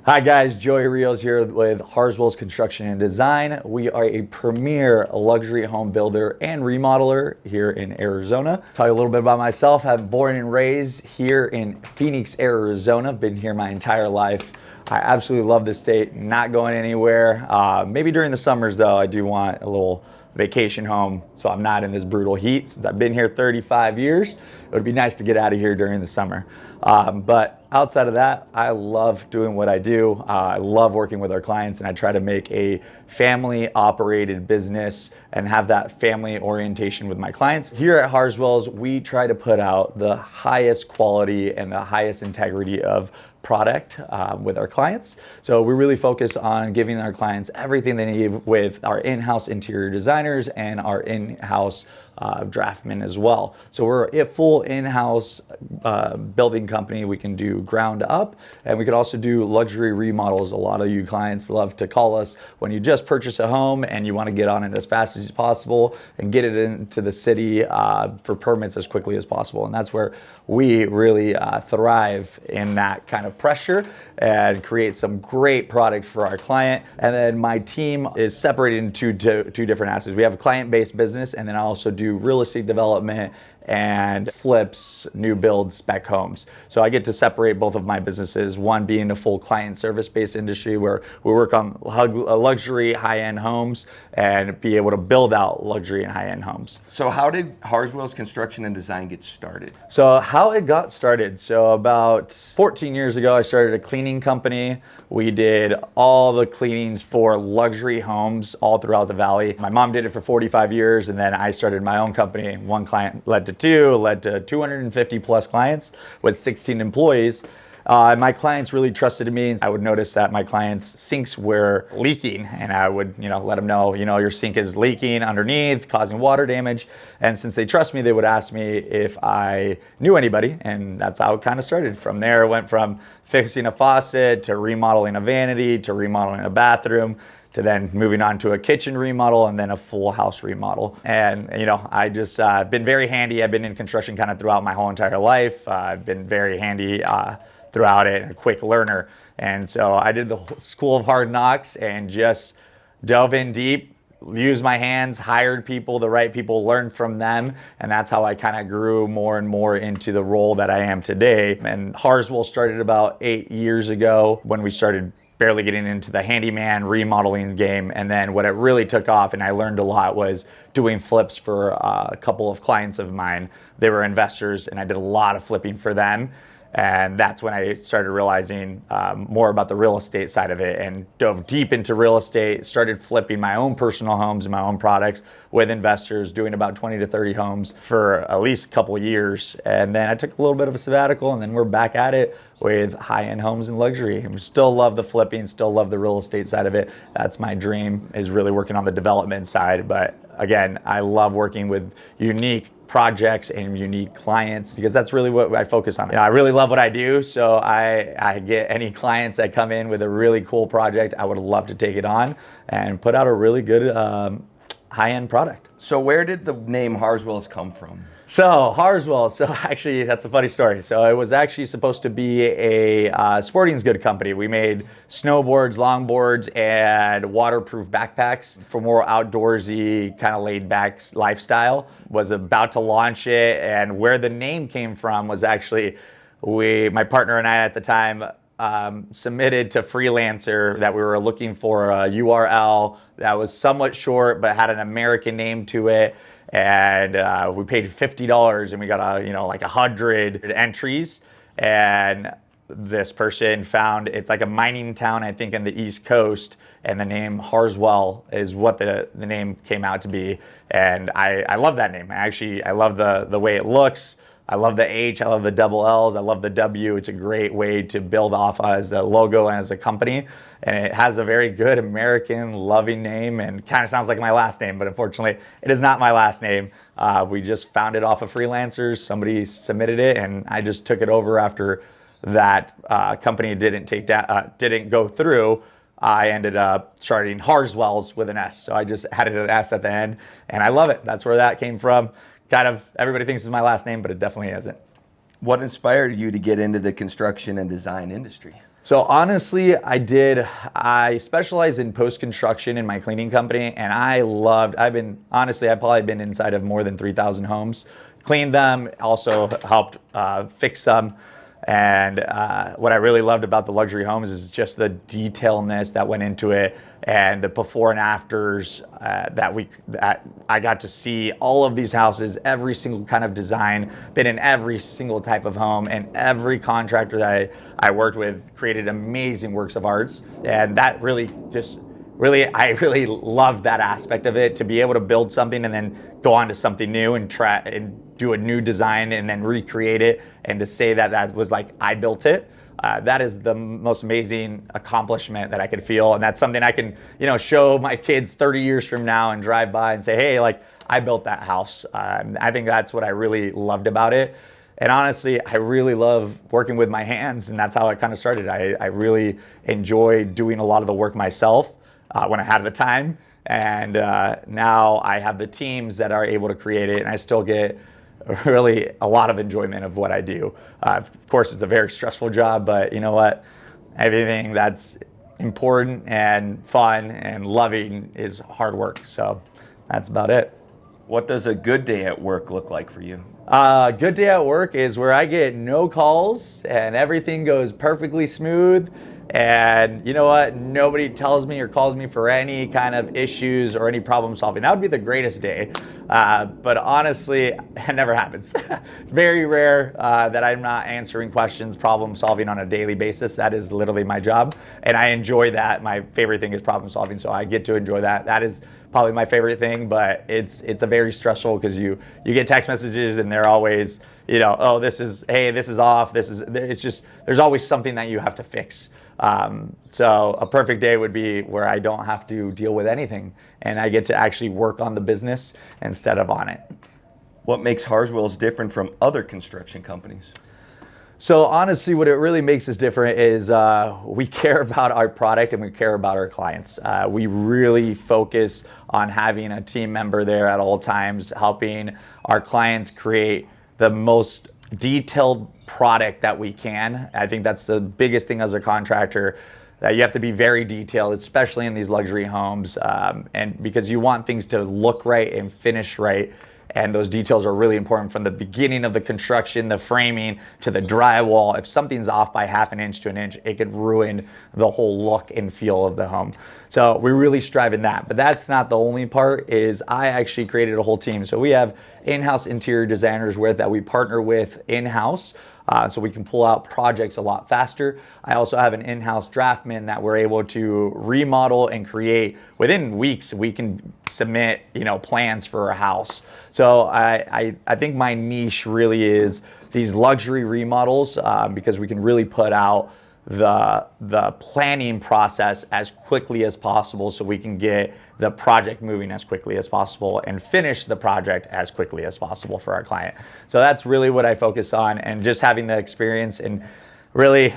Hi guys, Joey Rios here with Harswells Construction and Design. We are a premier luxury home builder and remodeler here in Arizona. Tell you a little bit about myself. I'm born and raised here in Phoenix, Arizona. Been here my entire life. I absolutely love this state, not going anywhere. Maybe during the summers though, I do want a little vacation home so I'm not in this brutal heat. Since I've been here 35 years, it would be nice to get out of here during the summer. But outside of that, I love doing what I do. I love working with our clients, and I try to make a family operated business and have that family orientation with my clients. Here at Harswells, we try to put out the highest quality and the highest integrity of product with our clients. So we really focus on giving our clients everything they need with our in-house interior designers and our in-house draftsmen as well. So we're a full in-house building company. We can do ground up, and we could also do luxury remodels. A lot of you clients love to call us when you just purchase a home and you want to get on it as fast as possible and get it into the city for permits as quickly as possible. And that's where we really thrive in that kind of pressure and create some great product for our client. And then my team is separated into two different assets. We have a client-based business, and then I also do real estate development and flips, new build spec homes. So I get to separate both of my businesses, one being a full client service based industry where we work on luxury high-end homes and be able to build out luxury and high-end homes. So how did Harswells Construction and Design get started? So how it got started, so about 14 years ago, I started a cleaning company. We did all the cleanings for luxury homes all throughout the valley. My mom did it for 45 years, and then I started my own company. One client led to two, led to 250 plus clients with 16 employees. My clients really trusted me. I would notice that my clients' sinks were leaking, and I would, let them know, your sink is leaking underneath, causing water damage. And since they trust me, they would ask me if I knew anybody, and that's how it kind of started. From there, it went from fixing a faucet to remodeling a vanity to remodeling a bathroom to then moving on to a kitchen remodel and then a full house remodel. And, I just been very handy. I've been in construction kind of throughout my whole entire life. I've been very handy throughout it, a quick learner. And so I did the School of Hard Knocks and just dove in deep, used my hands, hired people, the right people, learned from them. And that's how I kind of grew more and more into the role that I am today. And Harswell started about 8 years ago when we started barely getting into the handyman remodeling game. And then what it really took off, and I learned a lot, was doing flips for a couple of clients of mine. They were investors, and I did a lot of flipping for them. And that's when I started realizing more about the real estate side of it and dove deep into real estate, started flipping my own personal homes and my own products with investors, doing about 20 to 30 homes for at least a couple of years. And then I took a little bit of a sabbatical, and then we're back at it with high-end homes and luxury. And we still love the flipping, still love the real estate side of it. That's my dream, is really working on the development side. But again, I love working with unique projects and unique clients because that's really what I focus on. I really love what I do, so I get any clients that come in with a really cool project, I would love to take it on and put out a really good high-end product. So where did the name Harswells come from? So Harswell, actually that's a funny story. So it was actually supposed to be a sporting goods company. We made snowboards, longboards, and waterproof backpacks for more outdoorsy, kind of laid back lifestyle. Was about to launch it, and where the name came from was actually my partner and I at the time submitted to Freelancer that we were looking for a URL that was somewhat short but had an American name to it. And we paid $50 and we got like 100 entries. And this person found it's like a mining town, I think, in the East Coast, and the name Harswell is what the name came out to be. And I love that name. I love the way it looks. I love the H, I love the double L's, I love the W. It's a great way to build off as a logo and as a company. And it has a very good American loving name and kind of sounds like my last name, but unfortunately it is not my last name. We just found it off of Freelancers. Somebody submitted it and I just took it over after that company didn't go through. I ended up starting Harswells with an S. So I just added an S at the end and I love it. That's where that came from. Kind of everybody thinks it's my last name, but it definitely isn't. What inspired you to get into the construction and design industry? So honestly, I specialize in post-construction in my cleaning company, and I've probably been inside of more than 3,000 homes, cleaned them, also helped fix them. And what I really loved about the luxury homes is just the detailedness that went into it, and the before and afters that I got to see all of these houses, every single kind of design, been in every single type of home, and every contractor that I worked with created amazing works of arts, and that I really loved that aspect of it, to be able to build something and then go on to something new and try and do a new design and then recreate it, and to say that that was like I built it. That is the most amazing accomplishment that I could feel, and that's something I can, show my kids 30 years from now and drive by and say, hey, like I built that house. I think that's what I really loved about it. And honestly, I really love working with my hands, and that's how it kind of started. I really enjoy doing a lot of the work myself when I had the time. And now I have the teams that are able to create it, and I still get really a lot of enjoyment of what I do. Of course, it's a very stressful job, but you know what? Everything that's important and fun and loving is hard work. So that's about it. What does a good day at work look like for you? Good day at work is where I get no calls and everything goes perfectly smooth. And you know what? Nobody tells me or calls me for any kind of issues or any problem solving. That would be the greatest day. But honestly, it never happens. Very rare that I'm not answering questions, problem solving on a daily basis. That is literally my job. And I enjoy that. My favorite thing is problem solving. So I get to enjoy that. That is probably my favorite thing, but it's a very stressful, because you get text messages and they're always, oh, this is off. It's just, there's always something that you have to fix. So a perfect day would be where I don't have to deal with anything and I get to actually work on the business instead of on it. What makes Harswells different from other construction companies? So honestly, what it really makes us different is we care about our product and we care about our clients. We really focus on having a team member there at all times, helping our clients create the most detailed product that we can. I think that's the biggest thing as a contractor, that you have to be very detailed, especially in these luxury homes, and because you want things to look right and finish right. And those details are really important, from the beginning of the construction, the framing, to the drywall. If something's off by half an inch to an inch, it could ruin the whole look and feel of the home. So we really strive in that. But that's not the only part. Is I actually created a whole team. So we have in-house interior designers that we partner with in-house. So we can pull out projects a lot faster. I also have an in-house draftman that we're able to remodel and create within weeks. We can submit, plans for a house. So I think my niche really is these luxury remodels, because we can really put out the planning process as quickly as possible, so we can get the project moving as quickly as possible and finish the project as quickly as possible for our client. So that's really what I focus on, and just having the experience and really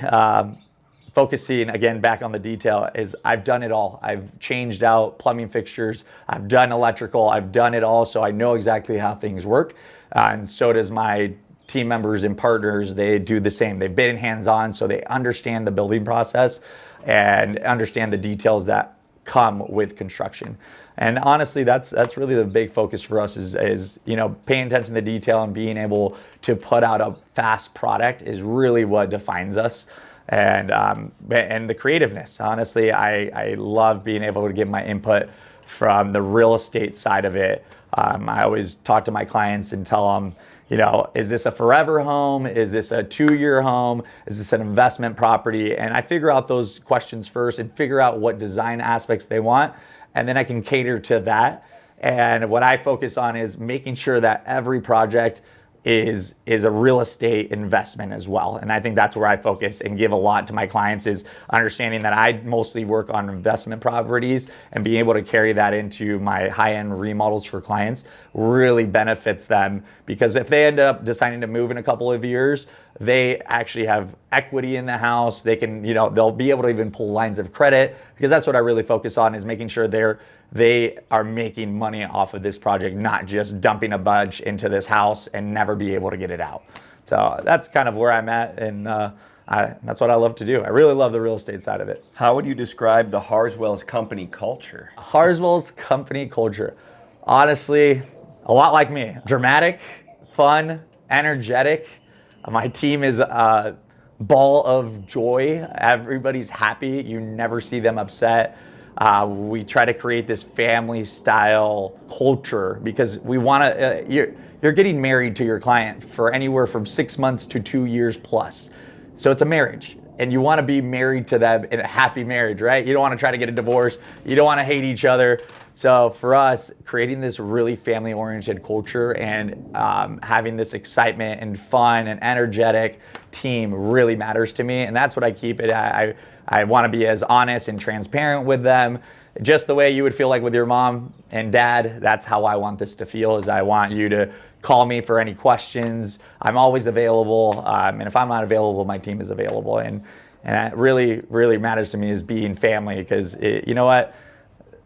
focusing again back on the detail. Is I've done it all. I've changed out plumbing fixtures, I've done electrical, I've done it all, so I know exactly how things work. And so does my team members and partners. They do the same. They've been hands-on, so they understand the building process and understand the details that come with construction. And honestly, that's really the big focus for us is paying attention to the detail and being able to put out a fast product is really what defines us. And the creativeness. Honestly, I love being able to give my input from the real estate side of it. I always talk to my clients and tell them, is this a forever home? Is this a 2-year home? Is this an investment property? And I figure out those questions first and figure out what design aspects they want. And then I can cater to that. And what I focus on is making sure that every project is a real estate investment as well. And I think that's where I focus and give a lot to my clients, is understanding that I mostly work on investment properties, and being able to carry that into my high-end remodels for clients really benefits them, because if they end up deciding to move in a couple of years, they actually have equity in the house. They can, they'll be able to even pull lines of credit, because that's what I really focus on, is making sure they are making money off of this project, not just dumping a bunch into this house and never be able to get it out. So that's kind of where I'm at, and That's what I love to do. I really love the real estate side of it. How would you describe the Harswells company culture? Harswell's company culture, honestly, a lot like me. Dramatic, fun, energetic. My team is a ball of joy. Everybody's happy. You never see them upset. We try to create this family style culture because we want to, you're getting married to your client for anywhere from 6 months to 2 years plus. So it's a marriage, and you want to be married to them in a happy marriage, right? You don't want to try to get a divorce. You don't want to hate each other. So for us, creating this really family-oriented culture and having this excitement and fun and energetic team really matters to me, and that's what I keep it. I want to be as honest and transparent with them, just the way you would feel like with your mom and dad. That's how I want this to feel. Is I want you to call me for any questions. I'm always available, and if I'm not available, my team is available. And it really, really matters to me is being family, because you know what?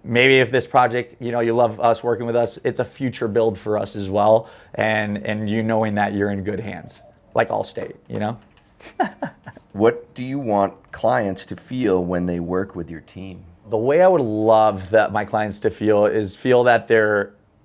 Maybe if this project, you love us working with us, it's a future build for us as well, and you knowing that you're in good hands, like Allstate, What do you want clients to feel when they work with your team? The way I would love that my clients to feel is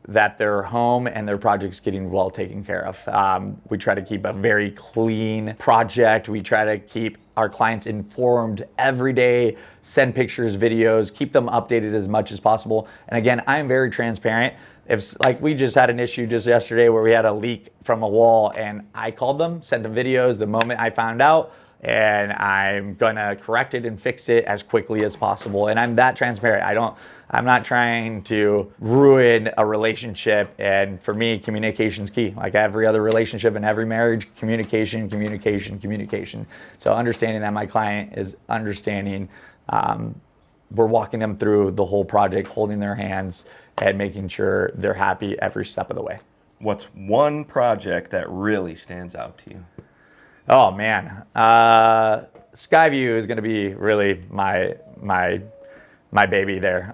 that their home and their project's getting well taken care of. We try to keep a very clean project. We try to keep our clients informed every day, send pictures, videos, keep them updated as much as possible. And again, I'm very transparent. If, like, we just had an issue just yesterday where we had a leak from a wall, and I called them, sent them videos the moment I found out, and I'm gonna correct it and fix it as quickly as possible. And I'm that transparent. I'm not trying to ruin a relationship. And for me, communication's key. Like every other relationship and every marriage, communication, communication, communication. So understanding that my client is understanding, we're walking them through the whole project, holding their hands and making sure they're happy every step of the way. What's one project that really stands out to you? Oh man, SkyeView is going to be really my baby there.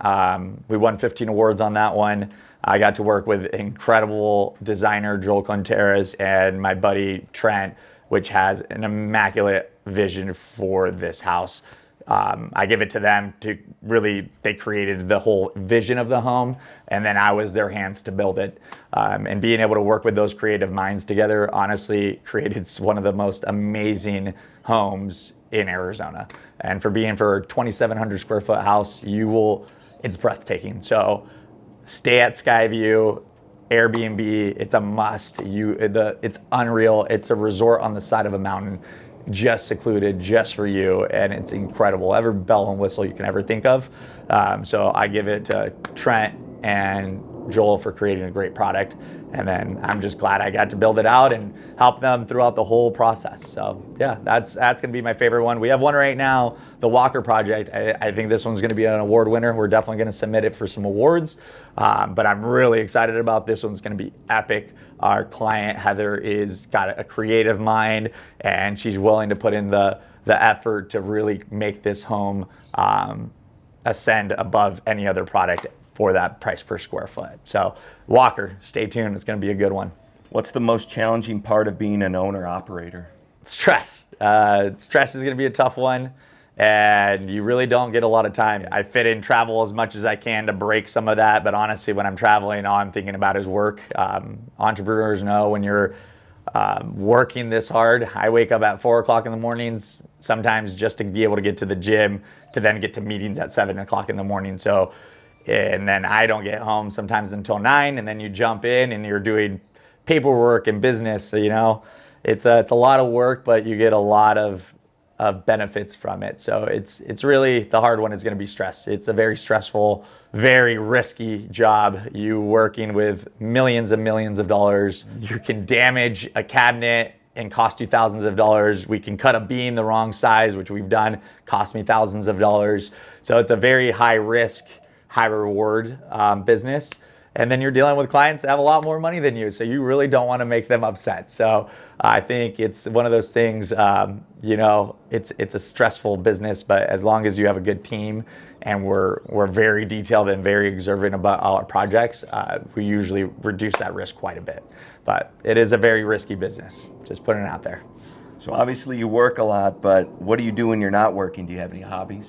We won 15 awards on that one. I got to work with incredible designer Joel Contreras and my buddy Trent, which has an immaculate vision for this house. I give it to them to really, they created the whole vision of the home, and then I was their hands to build it. And being able to work with those creative minds together, honestly, created one of the most amazing homes in Arizona. And for a 2,700 square foot house, it's breathtaking. So stay at SkyeView, Airbnb, it's a must. It's unreal. It's a resort on the side of a mountain, just secluded, just for you, and it's incredible. Every bell and whistle you can ever think of. So I give it to Trent and Joel for creating a great product, and then I'm just glad I got to build it out and help them throughout the whole process. So yeah, that's gonna be my favorite one. We have one right now, the Walker project. I think this one's gonna be an award winner. We're definitely gonna submit it for some awards, but I'm really excited about this one's gonna be epic. Our client Heather is got a creative mind, and she's willing to put in the effort to really make this home ascend above any other product for that price per square foot. So Walker, stay tuned. It's going to be a good one. What's the most challenging part of being an owner-operator? Stress. Stress is going to be a tough one, and you really don't get a lot of time. I fit in travel as much as I can to break some of that, but honestly, when I'm traveling, all I'm thinking about is work. Entrepreneurs know when you're working this hard. I wake up at 4 o'clock in the mornings, sometimes just to be able to get to the gym, to then get to meetings at 7 o'clock in the morning. So, and then I don't get home sometimes until 9, and then you jump in and you're doing paperwork and business. So, it's a lot of work, but you get a lot of benefits from it. So it's really, the hard one is going to be stress. It's a very stressful, very risky job. You working with millions and millions of dollars. You can damage a cabinet and cost you thousands of dollars. We can cut a beam the wrong size, which we've done, cost me thousands of dollars. So it's a very high risk, high reward business. And then you're dealing with clients that have a lot more money than you. So you really don't want to make them upset. So I think it's one of those things, it's a stressful business, but as long as you have a good team and we're very detailed and very observant about our projects, we usually reduce that risk quite a bit. But it is a very risky business, just putting it out there. So obviously you work a lot, but what do you do when you're not working? Do you have any hobbies?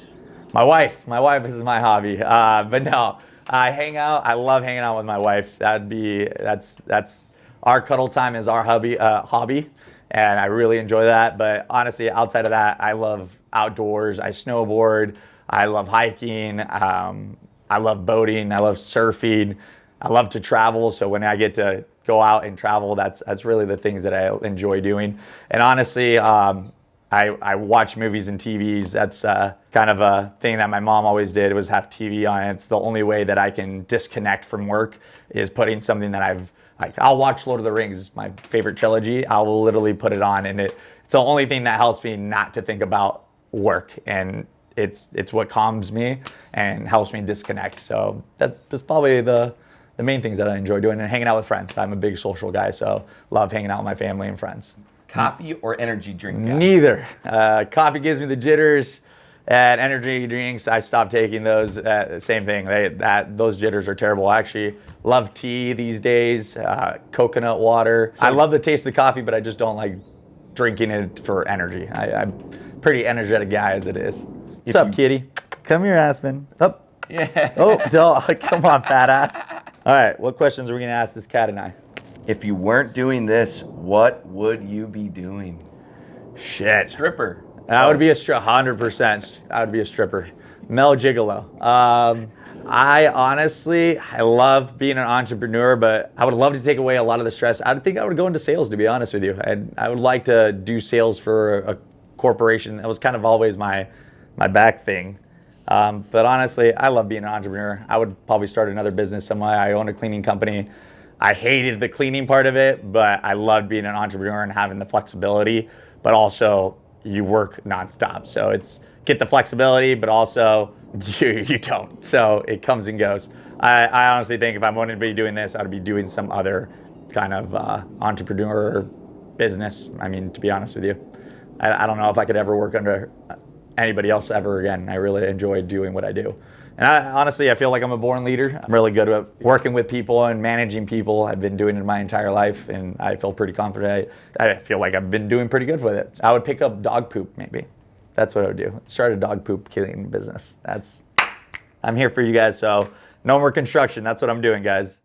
My wife is my hobby. But no, I hang out. I love hanging out with my wife. That's our cuddle time is our hobby, and I really enjoy that. But honestly, outside of that, I love outdoors. I snowboard. I love hiking. I love boating. I love surfing. I love to travel. So when I get to go out and travel, that's really the things that I enjoy doing. And honestly, I watch movies and TVs. That's kind of a thing that my mom always did, was have TV on. It's the only way that I can disconnect from work, is putting something that I'll watch Lord of the Rings. It's my favorite trilogy. I will literally put it on, and it's the only thing that helps me not to think about work. And it's what calms me and helps me disconnect. So that's probably the main things that I enjoy doing, and hanging out with friends. I'm a big social guy, so love hanging out with my family and friends. Coffee or energy drink guy? Neither. Coffee gives me the jitters, and energy drinks, I stopped taking those. Same thing. Those jitters are terrible. I actually love tea these days. Coconut water. I love the taste of coffee, but I just don't like drinking it for energy. I'm a pretty energetic guy as it is. What's up, kitty? Come here, Aspen. Up. Yeah. Oh, come on, fat ass. All right, what questions are we gonna ask this cat and I? If you weren't doing this, what would you be doing? Shit. Stripper. I would be 100%. I would be a stripper. Mel Gigolo. I love being an entrepreneur, but I would love to take away a lot of the stress. I think I would go into sales, to be honest with you. I would like to do sales for a corporation. That was kind of always my back thing. But honestly, I love being an entrepreneur. I would probably start another business somewhere. I own a cleaning company. I hated the cleaning part of it, but I loved being an entrepreneur and having the flexibility, but also you work nonstop. So it's get the flexibility, but also you don't. So it comes and goes. I honestly think if I wanted to be doing this, I'd be doing some other kind of entrepreneur business. I mean, to be honest with you, I don't know if I could ever work under anybody else ever again. I really enjoy doing what I do. And honestly, I feel like I'm a born leader. I'm really good at working with people and managing people. I've been doing it my entire life, and I feel pretty confident. I feel like I've been doing pretty good with it. I would pick up dog poop, maybe. That's what I would do. Start a dog poop cleaning business. I'm here for you guys, so no more construction. That's what I'm doing, guys.